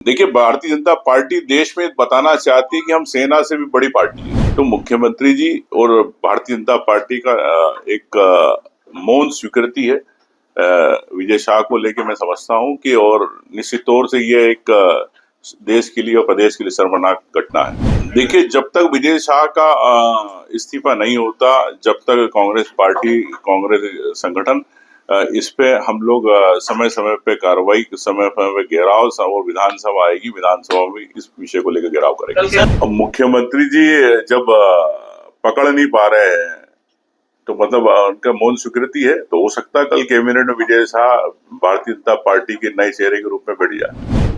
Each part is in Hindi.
देखिए, भारतीय जनता पार्टी देश में बताना चाहती है कि हम सेना से भी बड़ी पार्टी है। तो मुख्यमंत्री जी और भारतीय जनता पार्टी का एक मौन स्वीकृति है विजय शाह को लेके, मैं समझता हूँ कि, और निश्चित तौर से ये एक देश के लिए और प्रदेश के लिए शर्मनाक घटना है। देखिए, जब तक विजय शाह का इस्तीफा नहीं होता, जब तक कांग्रेस पार्टी, कांग्रेस संगठन इस पे हम लोग समय समय पे कार्रवाई, समय समय पे घेराव, और विधानसभा आएगी, विधानसभा में इस विषय को लेकर घेराव करेंगे। अब मुख्यमंत्री जी जब पकड़ नहीं पा रहे हैं, तो मतलब उनका मौन स्वीकृति है, तो हो सकता है कल कैबिनेट में विजय शाह भारतीय जनता पार्टी के नए चेहरे के रूप में बैठ जाए।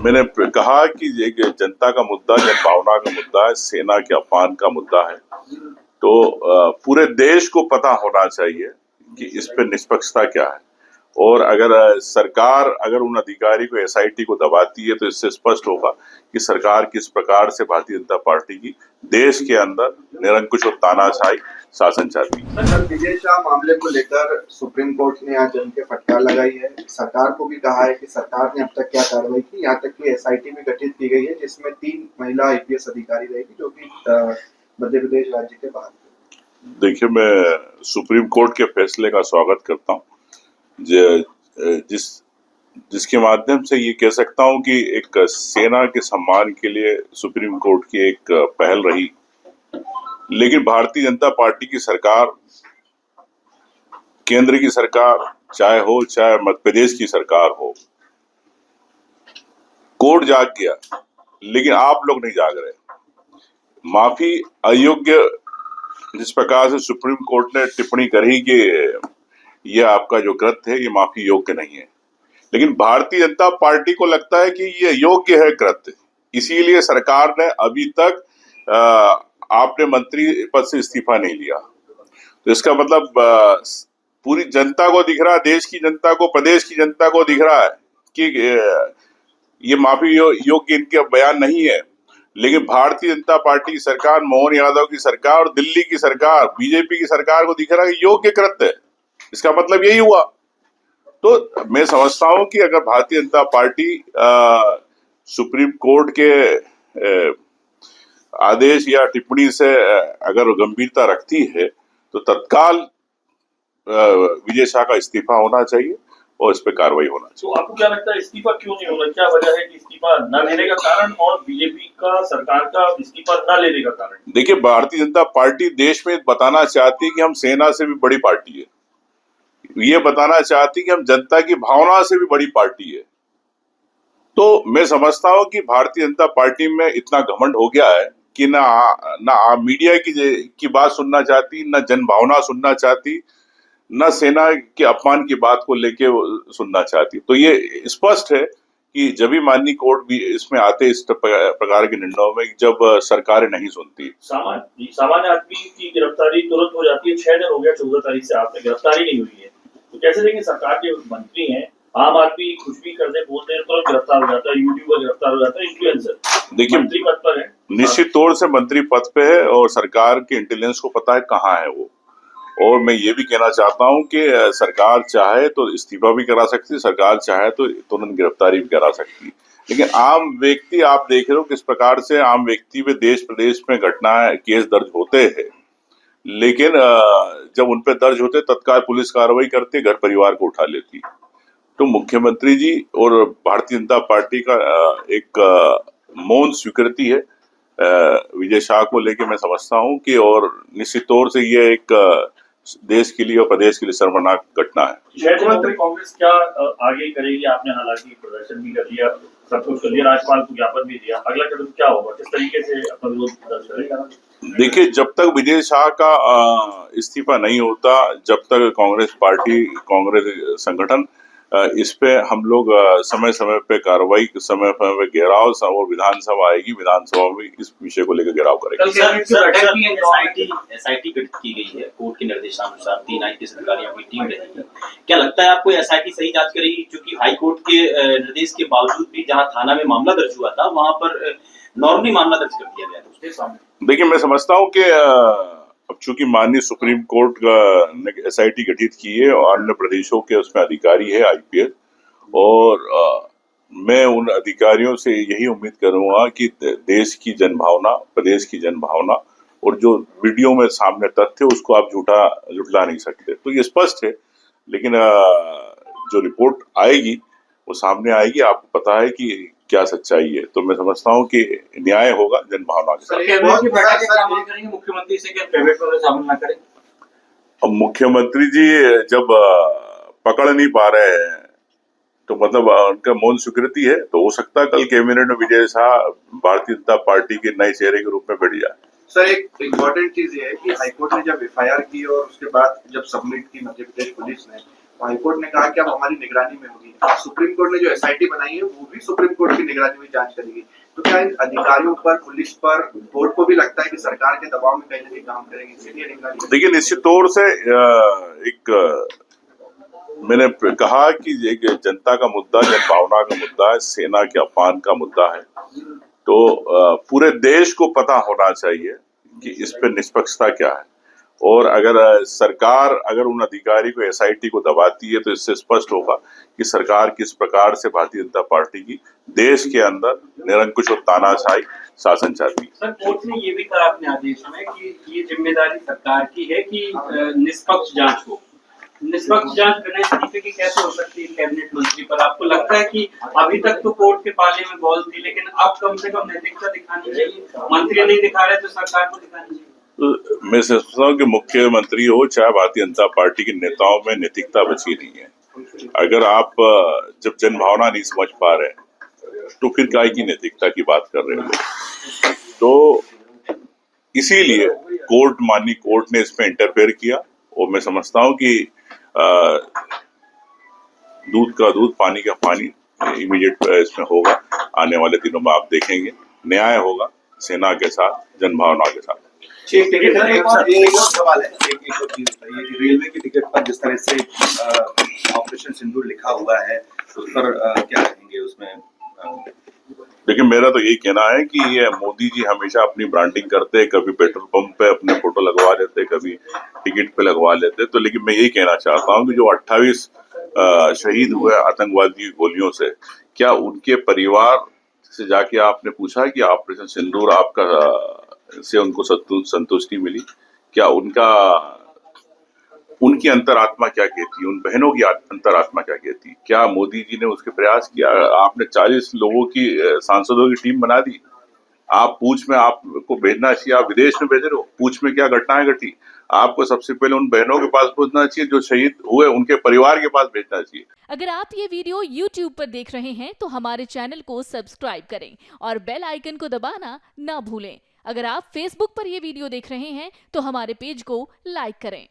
मैंने कहा कि एक जनता का मुद्दा, जन भावना का मुद्दा है, सेना के अपमान का मुद्दा है। तो पूरे देश को पता होना चाहिए कि इस पे निष्पक्षता क्या है, और अगर सरकार उन अधिकारी को, एसआईटी को दबाती है, तो इससे स्पष्ट होगा कि सरकार किस प्रकार से भारतीय जनता पार्टी की देश के अंदर निरंकुश और तानाशाही शासन चाहती है। सर, विजय शाह मामले को लेकर सुप्रीम कोर्ट ने आज जम के फटकार लगाई है। सरकार को भी कहा है कि सरकार ने अब तक क्या कार्रवाई की, यहाँ तक कि एसआईटी भी गठित की गई है, जिसमें 3 महिला आईपीएस अधिकारी रहेगी, जो कि मध्य प्रदेश राज्य के बाहर। देखिए, मैं सुप्रीम कोर्ट के फैसले का स्वागत करता हूँ, जिसके माध्यम से ये कह सकता हूँ कि एक सेना के सम्मान के लिए सुप्रीम कोर्ट की एक पहल रही। लेकिन भारतीय जनता पार्टी की सरकार, केंद्र की सरकार चाहे मध्य प्रदेश की सरकार हो, कोर्ट जाग गया, लेकिन आप लोग नहीं जाग रहे। माफी अयोग्य, जिस प्रकार से सुप्रीम कोर्ट ने टिप्पणी करी कि यह आपका जो कृत्य है, ये माफी योग्य नहीं है, लेकिन भारतीय जनता पार्टी को लगता है कि ये योग्य है कृत्य, इसीलिए सरकार ने अभी तक आपने मंत्री पद से इस्तीफा नहीं लिया। तो इसका मतलब पूरी जनता को दिख रहा है, देश की जनता को, प्रदेश की जनता को दिख रहा है कि ये माफी योग्य इनके बयान नहीं है। लेकिन भारतीय जनता पार्टी की सरकार, मोहन यादव की सरकार और दिल्ली की सरकार, बीजेपी की सरकार को दिख रहा है कि योग्य कृत्य है। इसका मतलब यही हुआ। तो मैं समझता हूं कि अगर Bharatiya Janata party supreme court के आदेश या टिप्पणी से अगर गंभीरता रखती है, तो तत्काल विजय शाह का इस्तीफा होना चाहिए और इस पे कार्रवाई होना चाहिए। तो आपको क्या लगता है इस्तीफा क्यों नहीं होना? क्या वजह है कि इस्तीफा न लेने का कारण, और बीजेपी का, सरकार का इस्तीफा न लेने का कारण? देखिए, भारतीय जनता पार्टी देश में बताना चाहती है कि हम सेना से भी बड़ी पार्टी है। ये बताना चाहती है कि हम जनता की भावना से भी बड़ी पार्टी है। तो मैं समझता हूं कि भारतीय जनता पार्टी में इतना घमंड हो गया है कि ना मीडिया की बात सुनना चाहती, ना जन भावना सुनना चाहती, न सेना के अपमान की बात को लेके सुनना चाहती। तो ये स्पष्ट है कि जब भी माननीय कोर्ट भी इसमें आते इस प्रकार के निर्णयों में, जब सरकारें नहीं सुनती। सामान्य आदमी की गिरफ्तारी तुरंत हो जाती है। 6 दिन हो गया, 14 तारीख से आप तक गिरफ्तारी नहीं हुई है, तो कैसे देखें? सरकार के मंत्री हैं, आम आदमी कुछ भी कर दे, बोलते हैं, तुरंत गिरफ्तार हो जाता है, यूट्यूबर गिरफ्तार हो जाता है, इन्फ्लुएंसर। देखिए, मंत्री पद पर है, निश्चित तौर से मंत्री पद पे है, और सरकार के इंटेलिजेंस को पता है कहाँ है वो। और मैं ये भी कहना चाहता हूं कि सरकार चाहे तो इस्तीफा भी करा सकती है, सरकार चाहे तो तुरंत गिरफ्तारी भी करा सकती है। लेकिन आम व्यक्ति, आप देख रहे हो किस प्रकार से आम व्यक्ति में देश प्रदेश में घटनाएं, केस दर्ज होते हैं, लेकिन जब उन पे दर्ज होते तत्काल पुलिस कार्रवाई करती, घर परिवार को उठा लेती। तो मुख्यमंत्री जी और भारतीय जनता पार्टी का एक मौन स्वीकृति है विजय शाह को लेके, मैं समझता हूं कि, और निश्चित तौर से ये एक देश के लिए और प्रदेश के लिए शर्मनाक घटना है। कांग्रेस क्या आगे करेगी? आपने हालांकि प्रदर्शन भी कर लिया, सब कुछ कर लिया, राज्यपाल को ज्ञापन भी दिया, अगला कदम क्या होगा? किस तरीके से अपना विरोध दर्ज करेगा? देखिए, जब तक विजय शाह का इस्तीफा नहीं होता, जब तक कांग्रेस पार्टी, कांग्रेस संगठन इस पे हम लोग समय समय पे कार्रवाई, समय समय पे घेराव, और विधानसभा आएगी, विधानसभा में इस विषय को लेकर घेराव करेंगे। एसआईटी गठित की गई है कोर्ट के निर्देशानुसार, 3 आईपीएस अधिकारियों की टीम रहेगी। क्या लगता है आपको एसआईटी सही जांच करेगी? क्योंकि हाई कोर्ट के निर्देश के बावजूद भी जहां थाना में मामला दर्ज हुआ था, वहां पर नॉर्मली मामला दर्ज कर दिया गया था उसके सामने। देखिए, मैं समझता हूँ कि अब चूंकि माननीय सुप्रीम कोर्ट ने एसआईटी गठित की है और अन्य प्रदेशों के उसमें अधिकारी है आईपीएस, और मैं उन अधिकारियों से यही उम्मीद करूंगा कि देश की जनभावना, प्रदेश की जनभावना और जो वीडियो में सामने तथ्य उसको आप झुठला नहीं सकते। तो ये स्पष्ट है, लेकिन जो रिपोर्ट आएगी वो सामने आएगी, आपको पता है कि क्या सच्चाई है। तो मैं समझता हूँ कि न्याय होगा जनभावना के साथ। कैबिनेट की बैठक में क्या मांग करेंगे मुख्यमंत्री से कि प्राइवेट वाले शामिल ना करें? अब मुख्यमंत्री जी जब पकड़ नहीं पा रहे हैं तो मतलब उनका मौन स्वीकृति है, तो हो सकता है कल कैबिनेट में विजय शाह भारतीय जनता पार्टी के नए चेहरे के रूप में बैठ जाए। सर, एक इम्पोर्टेंट चीज ये है कि हाईकोर्ट ने जब एफआईआर की और उसके बाद जब सबमिट की मध्य प्रदेश पुलिस ने, तो हाईकोर्ट ने कहा कि अब हमारी निगरानी में होगी। सुप्रीम कोर्ट ने जो एसआईटी बनाई है वो भी सुप्रीम कोर्ट की निगरानी में जांच करेगी। तो क्या इन अधिकारियों पर, पुलिस पर, कोर्ट को भी लगता है कि सरकार के दबाव में कहीं ना कहीं काम करेंगे, इसलिए निगरानी? देखिए, निश्चित तौर से मैंने कहा कि एक जनता का मुद्दा, जनभावना का मुद्दा है, सेना के अपमान का मुद्दा है। तो पूरे देश को पता होना चाहिए कि इस पे निष्पक्षता क्या है, और अगर सरकार उन अधिकारी को, एसआईटी को दबाती है तो इससे स्पष्ट होगा कि सरकार किस प्रकार से भारतीय जनता पार्टी की देश के अंदर निरंकुश और तानाशाही शासन चाहती है। सर, कोर्ट ने ये भी कहा अपने आदेश में कि ये जिम्मेदारी सरकार की है कि निष्पक्ष जांच हो। निष्पक्ष जांच बिना तरीके की कैसे हो सकती है कैबिनेट मंत्री पर? आपको लगता है कि अभी तक तो कोर्ट के पाले में बॉल थी, लेकिन अब कम से कम नैतिकता दिखानी चाहिए? मंत्री नहीं दिखा रहे तो सरकार को दिखानी चाहिए। तो मैं सोचता हूँ कि मुख्यमंत्री हो चाहे भारतीय जनता पार्टी के नेताओं में नैतिकता बची नहीं है। अगर आप जब जनभावना नहीं समझ पा रहे तो फिर काय की नैतिकता की बात कर रहे हो? तो इसीलिए माननीय कोर्ट ने इसमें इंटरफेयर किया, और मैं समझता हूँ कि दूध का दूध, पानी का पानी इमीडिएट इसमें होगा। आने वाले दिनों में आप देखेंगे न्याय होगा सेना के साथ, जनभावना के साथ। एक सवाल है, एक और चीज बताइए कि रेलवे की टिकट पर जिस तरह से ऑपरेशन सिंदूर लिखा हुआ है, उस पर क्या कहेंगे? उसमें लेकिन मेरा तो यही कहना है कि ये मोदी जी हमेशा अपनी ब्रांडिंग करते, कभी पेट्रोल पंप पे अपने फोटो लगवा लेते, कभी टिकट पे लगवा लेते। तो लेकिन मैं यही कहना चाहता हूँ कि जो 28 शहीद हुए आतंकवादी गोलियों से, क्या उनके परिवार से जाके आपने पूछा कि ऑपरेशन सिंदूर आपका से उनको संतुष्टि मिली? क्या उनकी अंतरात्मा क्या कहती है, उन बहनों की अंतरात्मा क्या कहती है? क्या मोदी जी ने उसके प्रयास किया? आपने 40 लोगों की सांसदों की टीम बना दी। आप पूछ में आपको भेजना चाहिए, आप विदेश में भेज रहे हो, पूछ में क्या घटनाएं घटी? आपको सबसे पहले उन बहनों के पास पहुंचना चाहिए, जो शहीद हुए उनके परिवार के पास भेजना चाहिए। अगर आप ये वीडियो YouTube पर देख रहे हैं तो हमारे चैनल को सब्सक्राइब करें और बेल आइकन को दबाना ना भूलें। अगर आप Facebook पर ये वीडियो देख रहे हैं तो हमारे पेज को लाइक करें।